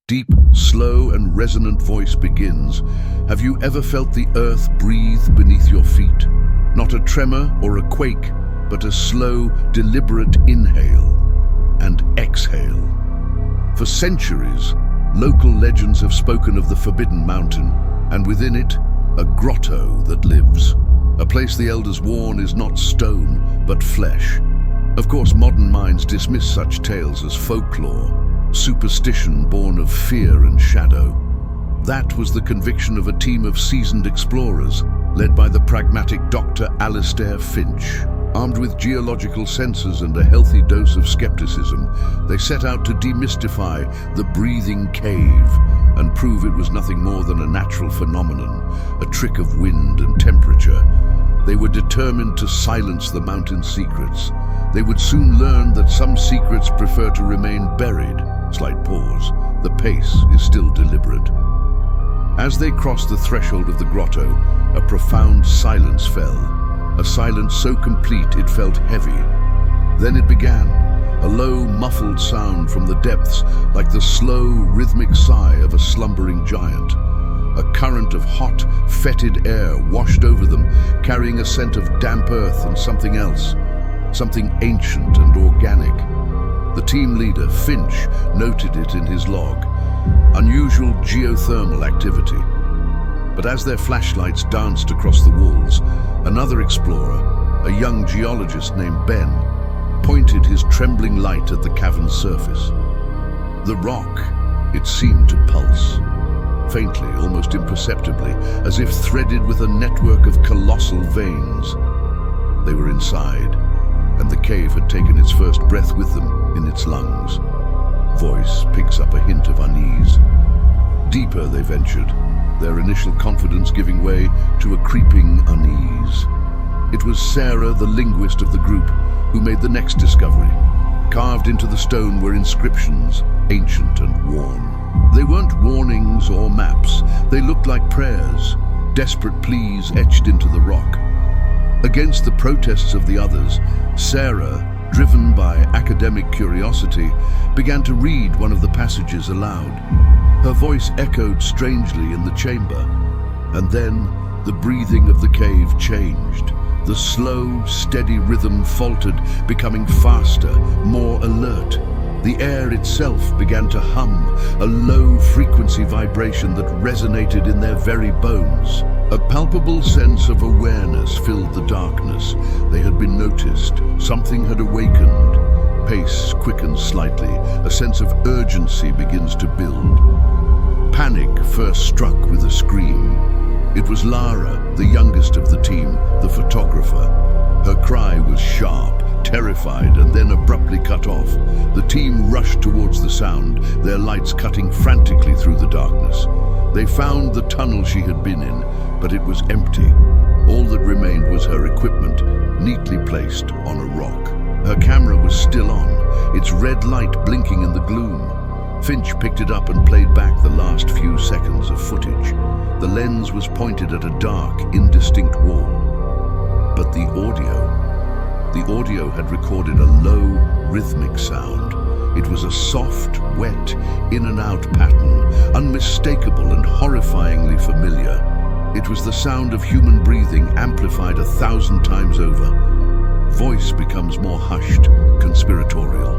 deep, slow, and resonant voice begins. Have you ever felt the earth breathe beneath your feet? Not a tremor or a quake, but a slow, deliberate inhale and exhale. For centuries, local legends have spoken of the Forbidden Mountain, and within it, a grotto that lives. A place the elders warn is not stone, but flesh. Of course, modern minds dismiss such tales as folklore, superstition born of fear and shadow. That was the conviction of a team of seasoned explorers, led by the pragmatic Dr. Alistair Finch. Armed with geological sensors and a healthy dose of skepticism, they set out to demystify the breathing cave and prove it was nothing more than a natural phenomenon, a trick of wind and temperature. They were determined to silence the mountain's secrets. They would soon learn that some secrets prefer to remain buried. Slight pause. The pace is still deliberate. As they crossed the threshold of the grotto, a profound silence fell. A silence so complete it felt heavy. Then it began, a low, muffled sound from the depths, like the slow, rhythmic sigh of a slumbering giant. A current of hot, fetid air washed over them, carrying a scent of damp earth and something else, something ancient and organic. The team leader, Finch, noted it in his log. Unusual geothermal activity. But as their flashlights danced across the walls, another explorer, a young geologist named Ben, pointed his trembling light at the cavern's surface. The rock, it seemed to pulse. Faintly, almost imperceptibly, as if threaded with a network of colossal veins. They were inside, and the cave had taken its first breath with them in its lungs. Voice picks up a hint of unease. Deeper they ventured, their initial confidence giving way to a creeping unease. It was Sarah, the linguist of the group, who made the next discovery. Carved into the stone were inscriptions, ancient and worn. They weren't warnings or maps. They looked like prayers, desperate pleas etched into the rock. Against the protests of the others, Sarah, driven by academic curiosity, began to read one of the passages aloud. Her voice echoed strangely in the chamber, and then the breathing of the cave changed. The slow, steady rhythm faltered, becoming faster, more alert. The air itself began to hum, a low-frequency vibration that resonated in their very bones. A palpable sense of awareness filled the darkness. They had been noticed. Something had awakened. Pace quickens slightly. A sense of urgency begins to build. Panic first struck with a scream. It was Lara, the youngest of the team, the photographer. Her cry was sharp, terrified, and then abruptly cut off. The team rushed towards the sound, their lights cutting frantically through the darkness. They found the tunnel she had been in, but it was empty. All that remained was her equipment, neatly placed on a rock. Her camera was still on, its red light blinking in the gloom. Finch picked it up and played back the last few seconds of footage. The lens was pointed at a dark, indistinct wall. But the audio had recorded a low, rhythmic sound. It was a soft, wet, in-and-out pattern, unmistakable and horrifyingly familiar. It was the sound of human breathing amplified 1,000 times over. Voice becomes more hushed, conspiratorial.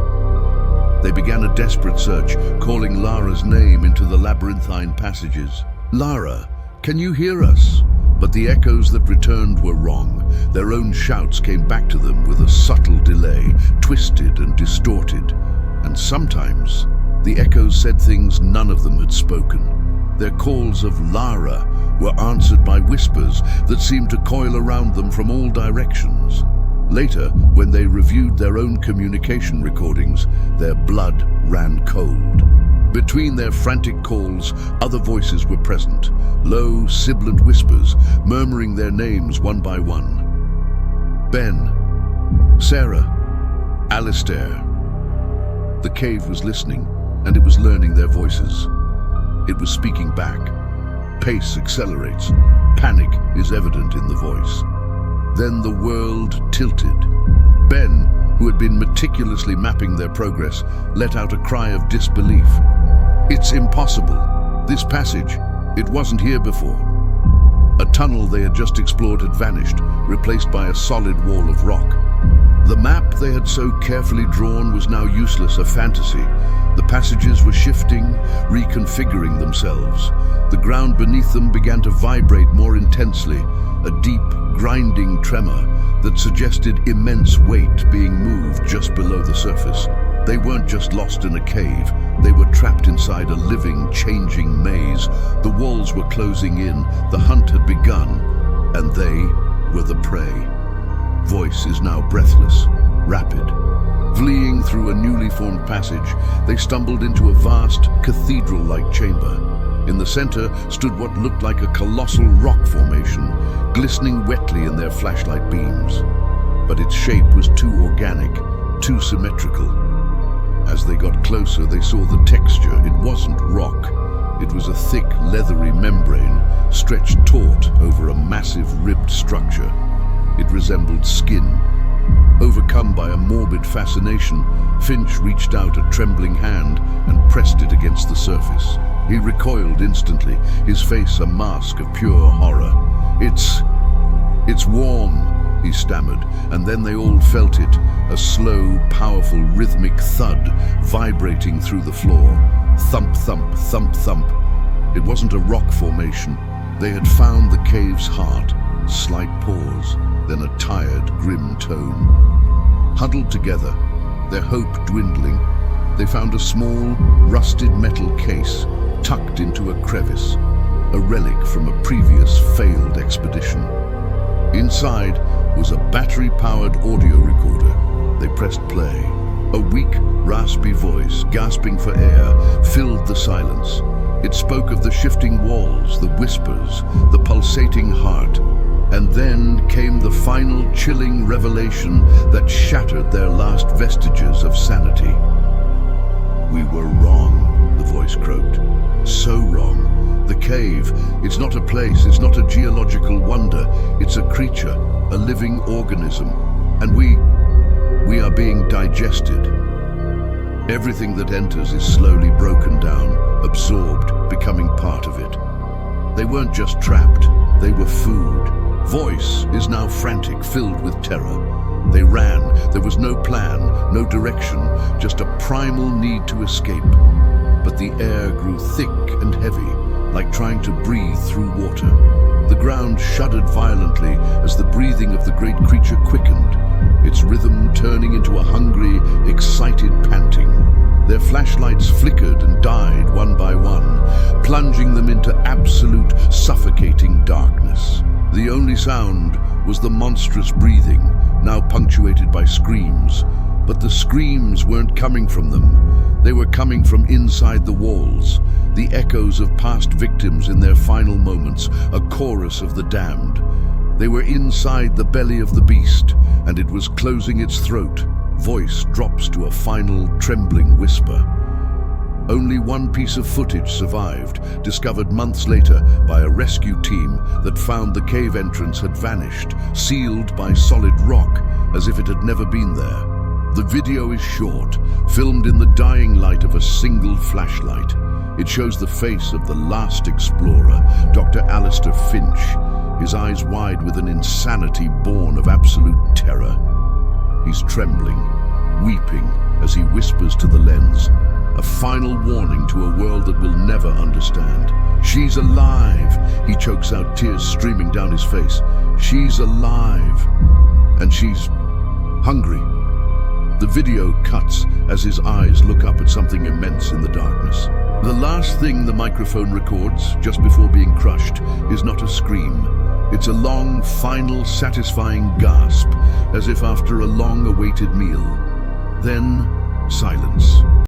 They began a desperate search, calling Lara's name into the labyrinthine passages. "Lara, can you hear us?" But the echoes that returned were wrong. Their own shouts came back to them with a subtle delay, twisted and distorted. And sometimes, the echoes said things none of them had spoken. Their calls of Lara were answered by whispers that seemed to coil around them from all directions. Later, when they reviewed their own communication recordings, their blood ran cold. Between their frantic calls, other voices were present, low, sibilant whispers, murmuring their names one by one. Ben, Sarah, Alistair. The cave was listening, and it was learning their voices. It was speaking back. Pace accelerates. Panic is evident in the voice. Then the world tilted. Ben, who had been meticulously mapping their progress, let out a cry of disbelief. It's impossible. This passage, it wasn't here before. A tunnel they had just explored had vanished, replaced by a solid wall of rock. The map they had so carefully drawn was now useless, a fantasy. The passages were shifting, reconfiguring themselves. The ground beneath them began to vibrate more intensely, a deep, grinding tremor that suggested immense weight being moved just below the surface. They weren't just lost in a cave, they were trapped inside a living, changing maze. The walls were closing in, the hunt had begun, and they were the prey. Voice is now breathless, rapid. Fleeing through a newly formed passage, they stumbled into a vast, cathedral-like chamber. In the center stood what looked like a colossal rock formation, glistening wetly in their flashlight beams. But its shape was too organic, too symmetrical. As they got closer, they saw the texture. It wasn't rock. It was a thick, leathery membrane stretched taut over a massive ribbed structure. It resembled skin. Overcome by a morbid fascination, Finch reached out a trembling hand and pressed it against the surface. He recoiled instantly, his face a mask of pure horror. It's warm, he stammered, and then they all felt it, a slow, powerful, rhythmic thud vibrating through the floor. Thump, thump, thump, thump. It wasn't a rock formation. They had found the cave's heart. Slight pause, then a tired, grim tone. Huddled together, their hope dwindling, they found a small, rusted metal case tucked into a crevice, a relic from a previous failed expedition. Inside was a battery-powered audio recorder. They pressed play. A weak, raspy voice, gasping for air, filled the silence. It spoke of the shifting walls, the whispers, the pulsating heart. And then came the final chilling revelation that shattered their last vestiges of sanity. "We were wrong," the voice croaked. "So wrong. The cave, it's not a place, it's not a geological wonder. It's a creature, a living organism. And we are being digested. Everything that enters is slowly broken down, absorbed, becoming part of it. They weren't just trapped, they were food." Voice is now frantic, filled with terror. They ran. There was no plan, no direction, just a primal need to escape. But the air grew thick and heavy, like trying to breathe through water. The ground shuddered violently as the breathing of the great creature quickened, its rhythm turning into a hungry, excited panting. Their flashlights flickered and died one by one, plunging them into absolute, suffocating darkness. The only sound was the monstrous breathing, now punctuated by screams. But the screams weren't coming from them. They were coming from inside the walls, the echoes of past victims in their final moments, a chorus of the damned. They were inside the belly of the beast, and it was closing its throat. Voice drops to a final, trembling whisper. Only one piece of footage survived, discovered months later by a rescue team that found the cave entrance had vanished, sealed by solid rock, as if it had never been there. The video is short, filmed in the dying light of a single flashlight. It shows the face of the last explorer, Dr. Alistair Finch, his eyes wide with an insanity born of absolute terror. He's trembling, weeping as he whispers to the lens, a final warning to a world that will never understand. "She's alive," he chokes out, tears streaming down his face. "She's alive, and she's hungry." The video cuts as his eyes look up at something immense in the darkness. The last thing the microphone records, just before being crushed, is not a scream. It's a long, final, satisfying gasp, as if after a long-awaited meal. Then, silence.